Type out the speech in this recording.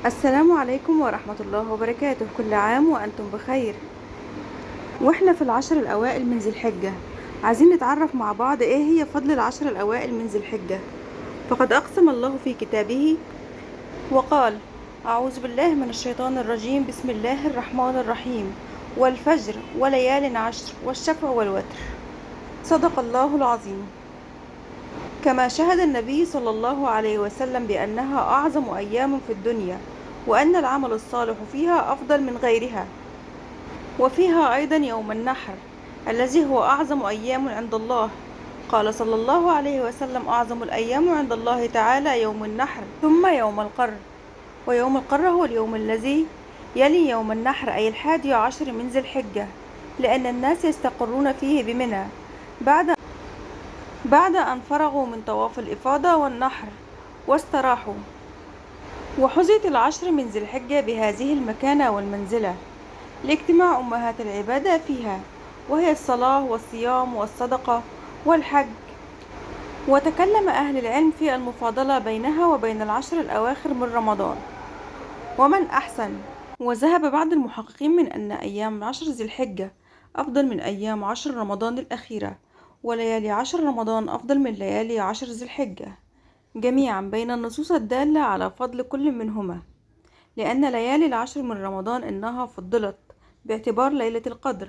السلام عليكم ورحمة الله وبركاته. كل عام وأنتم بخير. وإحنا في العشر الأوائل من ذي الحجة، عايزين نتعرف مع بعض إيه هي فضل العشر الأوائل من ذي الحجة. فقد أقسم الله في كتابه وقال: أعوذ بالله من الشيطان الرجيم، بسم الله الرحمن الرحيم، والفجر وليال عشر والشفع والوتر. صدق الله العظيم. كما شهد النبي صلى الله عليه وسلم بأنها أعظم أيام في الدنيا، وأن العمل الصالح فيها أفضل من غيرها. وفيها أيضا يوم النحر الذي هو أعظم أيام عند الله. قال صلى الله عليه وسلم: أعظم الأيام عند الله تعالى يوم النحر، ثم يوم القر. ويوم القر هو اليوم الذي يلي يوم النحر، أي 11 من ذي الحجة، لأن الناس يستقرون فيه بمنى بعد أن فرغوا من طواف الإفاضة والنحر واستراحوا. وحظيت العشر من ذي الحجة بهذه المكانة والمنزلة لاجتماع أمهات العبادة فيها، وهي الصلاة والصيام والصدقة والحج. وتكلم أهل العلم في المفاضلة بينها وبين العشر الأواخر من رمضان ومن أحسن. وذهب بعض المحققين من أن أيام عشر ذي الحجة أفضل من أيام عشر رمضان الأخيرة، وليالي عشر رمضان أفضل من ليالي عشر ذي الحجة جميعا، بين النصوص الدالة على فضل كل منهما، لأن ليالي العشر من رمضان إنها فضلت باعتبار ليلة القدر،